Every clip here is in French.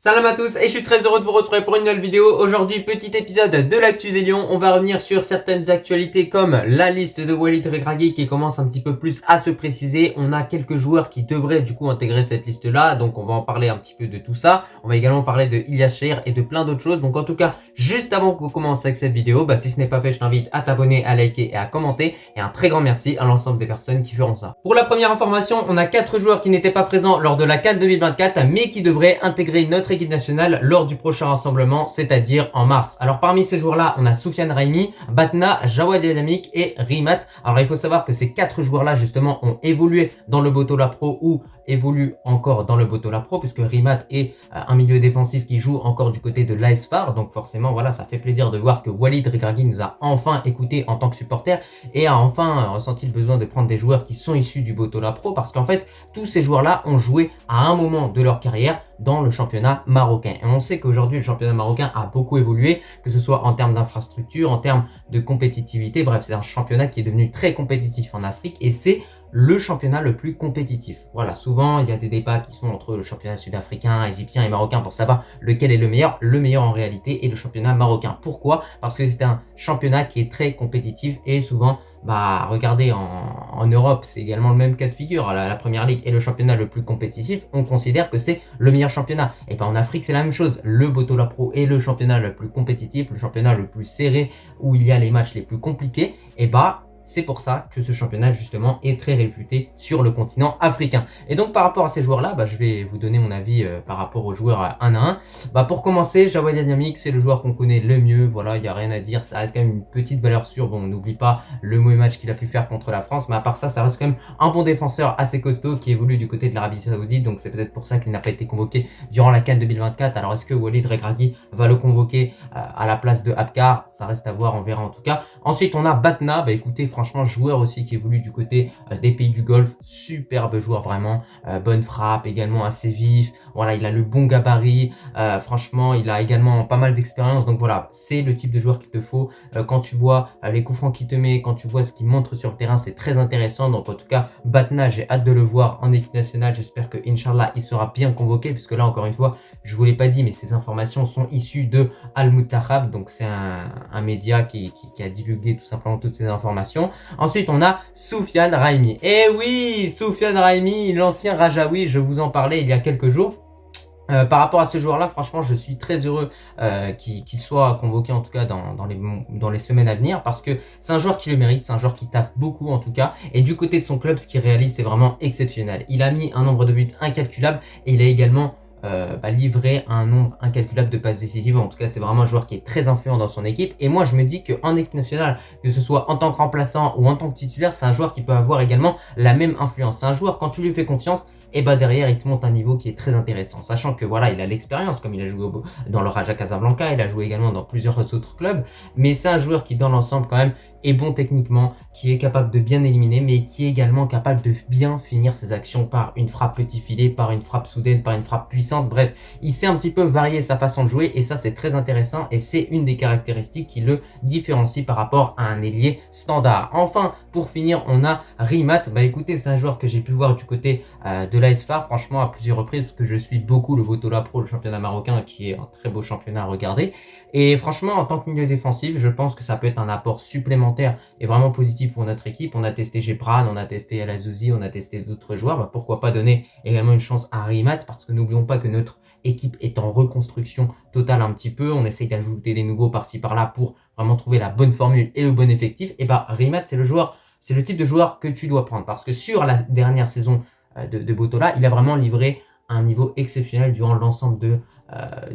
Salam à tous et je suis très heureux de vous retrouver pour une nouvelle vidéo. Aujourd'hui, petit épisode de l'actu des Lions. On va revenir sur certaines actualités comme la liste de Walid Regragui qui commence un petit peu plus à se préciser. On a quelques joueurs qui devraient du coup intégrer cette liste-là, donc on va en parler un petit peu de tout ça. On va également parler de Ilyas Cheir et de plein d'autres choses. Donc en tout cas, juste avant qu'on commence avec cette vidéo, si ce n'est pas fait, je t'invite à t'abonner, à liker et à commenter. Et un très grand merci à l'ensemble des personnes qui feront ça. Pour la première information, on a 4 joueurs qui n'étaient pas présents lors de la CAN 2024, mais qui devraient intégrer notre équipe nationale lors du prochain rassemblement, c'est-à-dire en mars. Alors parmi ces joueurs-là, on a Soufiane Raimi, Batna, Jawad Adamik et Rimat. Alors il faut savoir que ces 4 joueurs-là justement ont évolué dans le Botola Pro ou évoluent encore dans le Botola Pro, puisque Rimat est un milieu défensif qui joue encore du côté de l'AS FAR. Donc forcément, voilà, ça fait plaisir de voir que Walid Regragui nous a enfin écouté en tant que supporter et a enfin ressenti le besoin de prendre des joueurs qui sont issus du Botola Pro, parce qu'en fait, tous ces joueurs-là ont joué à un moment de leur carrière dans le championnat marocain. Et on sait qu'aujourd'hui, le championnat marocain a beaucoup évolué, que ce soit en termes d'infrastructure, en termes de compétitivité. Bref, c'est un championnat qui est devenu très compétitif en Afrique et c'est le championnat le plus compétitif. Voilà, souvent il y a des débats qui sont entre le championnat sud-africain, égyptien et marocain pour savoir lequel est le meilleur. Le meilleur en réalité est le championnat marocain. Pourquoi? Parce que c'est un championnat qui est très compétitif et souvent, regardez, en Europe, c'est également le même cas de figure. La Première Ligue est le championnat le plus compétitif. On considère que c'est le meilleur championnat. Et en Afrique, c'est la même chose. Le Botola Pro est le championnat le plus compétitif, le championnat le plus serré, où il y a les matchs les plus compliqués. C'est pour ça que ce championnat justement est très réputé sur le continent africain. Et donc par rapport à ces joueurs-là, je vais vous donner mon avis par rapport aux joueurs un à un. Pour commencer, Jawad Adamik, c'est le joueur qu'on connaît le mieux. Voilà, il n'y a rien à dire. Ça reste quand même une petite valeur sûre. Bon, on n'oublie pas le mauvais match qu'il a pu faire contre la France. Mais à part ça, ça reste quand même un bon défenseur assez costaud qui évolue du côté de l'Arabie Saoudite. Donc c'est peut-être pour ça qu'il n'a pas été convoqué durant la CAN 2024. Alors est-ce que Walid Regragui va le convoquer à la place de Abkar? Ça reste à voir, on verra en tout cas. Ensuite, on a Batna. Écoutez, franchement, joueur aussi qui évolue du côté des pays du Golfe, superbe joueur vraiment, bonne frappe, également assez vif, voilà, il a le bon gabarit, franchement, il a également pas mal d'expérience, donc voilà, c'est le type de joueur qu'il te faut. Quand tu vois les coups francs qu'il te met, quand tu vois ce qu'il montre sur le terrain, c'est très intéressant. Donc en tout cas, Batna, j'ai hâte de le voir en équipe nationale, j'espère que Inch'Allah, il sera bien convoqué, puisque là, encore une fois, je vous l'ai pas dit, mais ces informations sont issues de Al-Muttahab, donc c'est un média qui a divulgué tout simplement toutes ces informations. Ensuite, on a Soufiane Raimi. Eh oui, Soufiane Raimi, l'ancien Rajaoui, je vous en parlais il y a quelques jours. Par rapport à ce joueur-là, franchement, je suis très heureux qu'il soit convoqué, en tout cas dans les semaines à venir, parce que c'est un joueur qui le mérite, c'est un joueur qui taffe beaucoup en tout cas, et du côté de son club, ce qu'il réalise, c'est vraiment exceptionnel. Il a mis un nombre de buts incalculable, et il a également livré un nombre incalculable de passes décisives. En tout cas, c'est vraiment un joueur qui est très influent dans son équipe. Et moi, je me dis qu'en équipe nationale, que ce soit en tant que remplaçant ou en tant que titulaire, c'est un joueur qui peut avoir également la même influence. C'est un joueur, quand tu lui fais confiance, derrière, il te monte un niveau qui est très intéressant. Sachant que voilà, il a l'expérience, comme il a joué dans le Raja Casablanca, il a joué également dans plusieurs autres clubs. Mais c'est un joueur qui, dans l'ensemble, quand même, est bon techniquement, qui est capable de bien éliminer, mais qui est également capable de bien finir ses actions par une frappe petit filet, par une frappe soudaine, par une frappe puissante. Bref, il sait un petit peu varier sa façon de jouer et ça, c'est très intéressant et c'est une des caractéristiques qui le différencie par rapport à un ailier standard. Enfin, pour finir, on a Rimat. Écoutez, c'est un joueur que j'ai pu voir du côté de l'AS FAR, franchement, à plusieurs reprises, parce que je suis beaucoup le Botola Pro, le championnat marocain, qui est un très beau championnat à regarder. Et franchement, en tant que milieu défensif, je pense que ça peut être un apport supplémentaire et vraiment positif pour notre équipe. On a testé Gepran, on a testé El Azouzi, on a testé d'autres joueurs. Pourquoi pas donner également une chance à Rimat, parce que n'oublions pas que notre équipe est en reconstruction totale un petit peu. On essaye d'ajouter des nouveaux par-ci par-là pour vraiment trouver la bonne formule et le bon effectif. Et Rimat, c'est le type de joueur que tu dois prendre, parce que sur la dernière saison de Botola, il a vraiment livré un niveau exceptionnel durant l'ensemble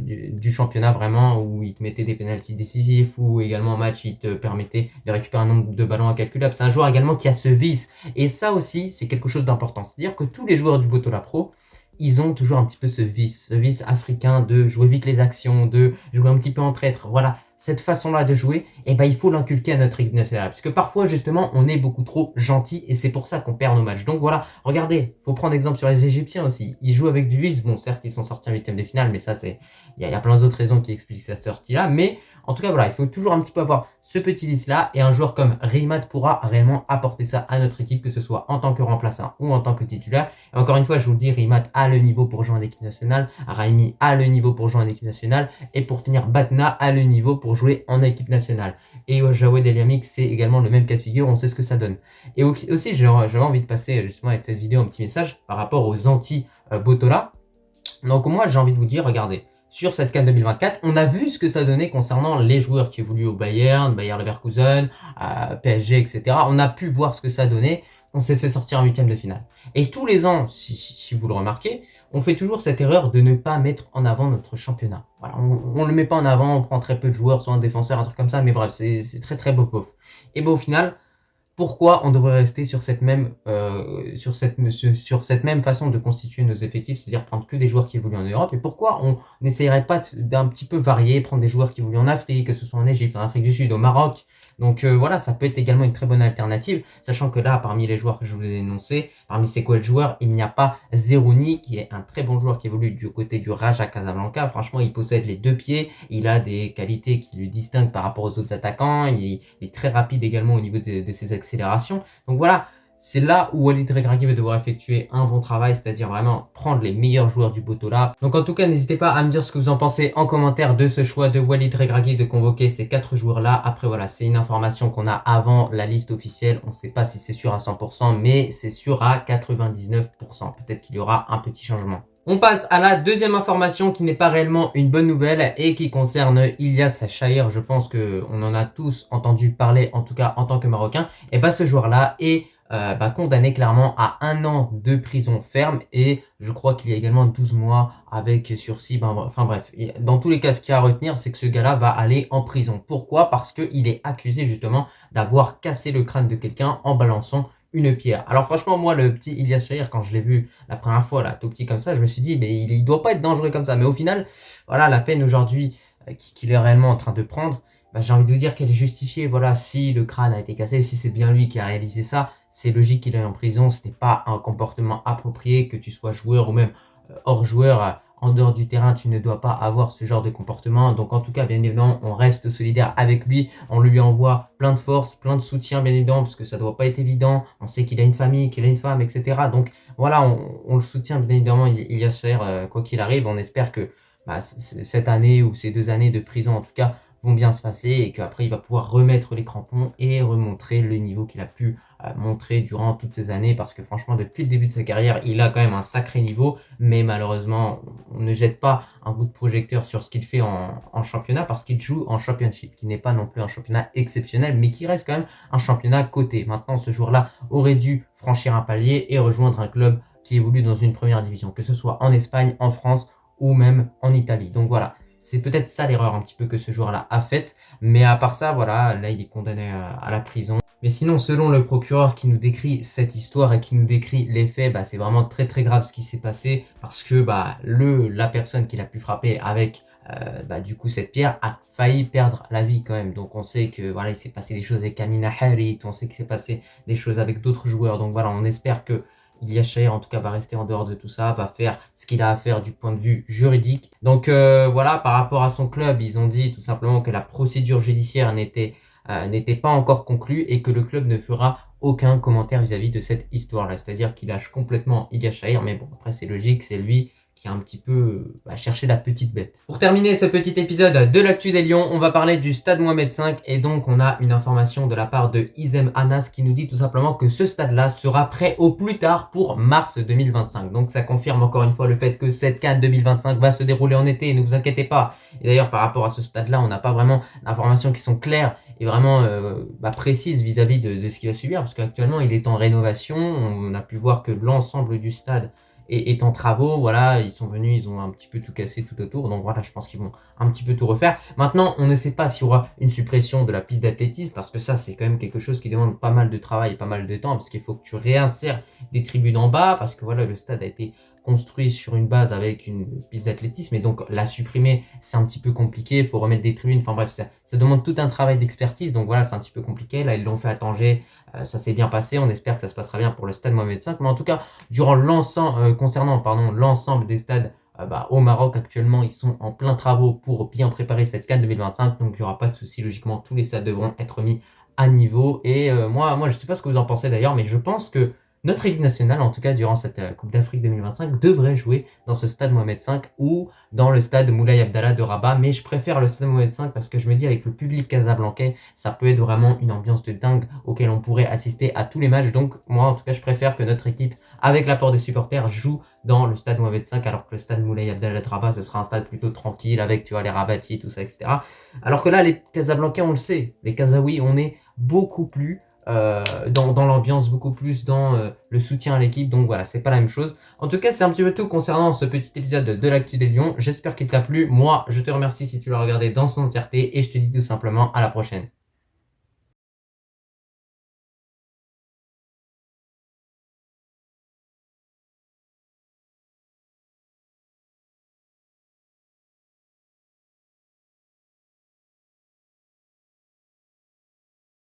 du championnat, vraiment, où il te mettait des pénaltys décisifs, ou également en match il te permettait de récupérer un nombre de ballons incalculable. C'est un joueur également qui a ce vice, et ça aussi c'est quelque chose d'important, c'est-à-dire que tous les joueurs du Botola Pro, ils ont toujours un petit peu ce vice africain de jouer vite les actions, de jouer un petit peu en traître. Voilà, cette façon-là de jouer, il faut l'inculquer à notre équipe nationale. Parce que parfois, justement, on est beaucoup trop gentil et c'est pour ça qu'on perd nos matchs. Donc voilà, regardez, faut prendre exemple sur les Égyptiens aussi. Ils jouent avec du vice. Bon, certes, ils sont sortis en huitième de finale, mais ça, il y a plein d'autres raisons qui expliquent cette sortie-là. Mais En tout cas, voilà, il faut toujours un petit peu avoir ce petit liste-là. Et un joueur comme Rimad pourra réellement apporter ça à notre équipe, que ce soit en tant que remplaçant ou en tant que titulaire. Et encore une fois, je vous le dis, Rimad a le niveau pour jouer en équipe nationale. Raimi a le niveau pour jouer en équipe nationale. Et pour finir, Batna a le niveau pour jouer en équipe nationale. Et Jawed El Yamik, c'est également le même cas de figure. On sait ce que ça donne. Et aussi, j'avais envie de passer justement avec cette vidéo un petit message par rapport aux anti-Botola. Donc moi, j'ai envie de vous dire, regardez, sur cette CAN 2024, on a vu ce que ça donnait concernant les joueurs qui évoluent au Bayern, Bayer Leverkusen, PSG, etc. On a pu voir ce que ça donnait. On s'est fait sortir en huitième de finale. Et tous les ans, si vous le remarquez, on fait toujours cette erreur de ne pas mettre en avant notre championnat. Voilà, on le met pas en avant, on prend très peu de joueurs, soit un défenseur, un truc comme ça, mais bref, c'est très très beau. Et ben au final, pourquoi on devrait rester sur cette même façon de constituer nos effectifs, c'est-à-dire prendre que des joueurs qui évoluent en Europe, et pourquoi on n'essayerait pas d'un petit peu varier, prendre des joueurs qui évoluent en Afrique, que ce soit en Égypte, en Afrique du Sud, au Maroc. Donc voilà, ça peut être également une très bonne alternative, sachant que là, parmi les joueurs que je vous ai énoncés, parmi ces joueurs, il n'y a pas Zerouni, qui est un très bon joueur qui évolue du côté du Raja Casablanca. Franchement, il possède les deux pieds, il a des qualités qui le distinguent par rapport aux autres attaquants, il est très rapide également au niveau de ses accélérations. Donc voilà, c'est là où Walid Regragui va devoir effectuer un bon travail, c'est-à-dire vraiment prendre les meilleurs joueurs du Botola. Donc en tout cas, n'hésitez pas à me dire ce que vous en pensez en commentaire de ce choix de Walid Regragui de convoquer ces 4 joueurs-là. Après voilà, c'est une information qu'on a avant la liste officielle. On ne sait pas si c'est sûr à 100%, mais c'est sûr à 99%. Peut-être qu'il y aura un petit changement. On passe à la deuxième information qui n'est pas réellement une bonne nouvelle et qui concerne Ilyas Chahir. Je pense qu'on en a tous entendu parler, en tout cas en tant que Marocain. Et bah ce joueur-là est condamné clairement à 1 an de prison ferme et je crois qu'il y a également 12 mois avec sursis. Enfin bref, dans tous les cas, ce qu'il y a à retenir, c'est que ce gars-là va aller en prison. Pourquoi? Parce qu'il est accusé justement d'avoir cassé le crâne de quelqu'un en balançant une pierre. Alors franchement, moi, le petit Ilyas Chahir, quand je l'ai vu la première fois, là, tout petit comme ça, je me suis dit, mais il doit pas être dangereux comme ça. Mais au final, voilà, la peine aujourd'hui qu'il est réellement en train de prendre, j'ai envie de vous dire qu'elle est justifiée. Voilà, si le crâne a été cassé, si c'est bien lui qui a réalisé ça, c'est logique qu'il aille en prison. Ce n'est pas un comportement approprié, que tu sois joueur ou même hors joueur. En dehors du terrain, tu ne dois pas avoir ce genre de comportement. Donc en tout cas, bien évidemment, on reste solidaire avec lui. On lui envoie plein de force, plein de soutien, bien évidemment, parce que ça ne doit pas être évident. On sait qu'il a une famille, qu'il a une femme, etc. Donc voilà, on le soutient, bien évidemment, Ilyas Chahir, quoi qu'il arrive. On espère que cette année ou ces 2 années de prison, en tout cas, vont bien se passer et qu'après il va pouvoir remettre les crampons et remontrer le niveau qu'il a pu montrer durant toutes ces années, parce que franchement depuis le début de sa carrière il a quand même un sacré niveau, mais malheureusement on ne jette pas un coup de projecteur sur ce qu'il fait en championnat, parce qu'il joue en championship qui n'est pas non plus un championnat exceptionnel mais qui reste quand même un championnat coté. Maintenant ce joueur-là aurait dû franchir un palier et rejoindre un club qui évolue dans une première division, que ce soit en Espagne, en France ou même en Italie. Donc voilà, c'est peut-être ça l'erreur un petit peu que ce joueur-là a faite. Mais à part ça, voilà, là il est condamné à la prison. Mais sinon, selon le procureur qui nous décrit cette histoire et qui nous décrit les faits, c'est vraiment très très grave ce qui s'est passé. Parce que la personne qui l'a pu frapper avec du coup cette pierre a failli perdre la vie quand même. Donc on sait que voilà, il s'est passé des choses avec Amina Harit, on sait qu'il s'est passé des choses avec d'autres joueurs. Donc voilà, on espère que Ilyas Chahir en tout cas va rester en dehors de tout ça, va faire ce qu'il a à faire du point de vue juridique. Donc voilà, par rapport à son club, ils ont dit tout simplement que la procédure judiciaire n'était pas encore conclue et que le club ne fera aucun commentaire vis-à-vis de cette histoire-là. C'est-à-dire qu'il lâche complètement Ilyas Chahir, mais bon, après c'est logique, c'est lui qui a un petit peu cherché la petite bête. Pour terminer ce petit épisode de l'actu des Lions, on va parler du stade Mohamed V et donc on a une information de la part de Izem Anas qui nous dit tout simplement que ce stade-là sera prêt au plus tard pour mars 2025. Donc ça confirme encore une fois le fait que cette CAN 2025 va se dérouler en été, ne vous inquiétez pas. Et d'ailleurs par rapport à ce stade-là, on n'a pas vraiment d'informations qui sont claires et vraiment précises vis-à-vis de ce qu'il va subir, parce qu'actuellement il est en rénovation. On a pu voir que l'ensemble du stade est en travaux. Voilà, ils sont venus, ils ont un petit peu tout cassé tout autour, donc voilà, je pense qu'ils vont un petit peu tout refaire. Maintenant, on ne sait pas s'il y aura une suppression de la piste d'athlétisme, parce que ça c'est quand même quelque chose qui demande pas mal de travail et pas mal de temps, parce qu'il faut que tu réinsères des tribunes en bas, parce que voilà, le stade a été construit sur une base avec une piste d'athlétisme et donc la supprimer c'est un petit peu compliqué, il faut remettre des tribunes, enfin bref, ça demande tout un travail d'expertise, donc voilà, c'est un petit peu compliqué. Là ils l'ont fait à Tanger, ça s'est bien passé, on espère que ça se passera bien pour le stade Mohamed V, mais en tout cas concernant l'ensemble des stades au Maroc actuellement, ils sont en plein travaux pour bien préparer cette CAN 2025, donc il n'y aura pas de souci, logiquement tous les stades devront être mis à niveau. Et moi je sais pas ce que vous en pensez d'ailleurs, mais je pense que notre équipe nationale, en tout cas durant cette Coupe d'Afrique 2025, devrait jouer dans ce stade Mohamed V ou dans le stade Moulay Abdallah de Rabat, mais je préfère le stade Mohamed V parce que je me dis avec le public casablancais, ça peut être vraiment une ambiance de dingue auquel on pourrait assister à tous les matchs. Donc moi en tout cas je préfère que notre équipe, avec l'apport des supporters, joue dans le stade Mohamed V, alors que le stade Moulay Abdallah de Rabat, ce sera un stade plutôt tranquille avec, tu vois, les Rabatis, tout ça, etc. Alors que là, les Casablancais, on le sait, les Kazaouis, on est beaucoup plus dans l'ambiance, beaucoup plus dans le soutien à l'équipe. Donc voilà, c'est pas la même chose. En tout cas, c'est un petit peu tout concernant ce petit épisode de l'actu des Lions. J'espère qu'il t'a plu. Moi, je te remercie si tu l'as regardé dans son entièreté et je te dis tout simplement à la prochaine.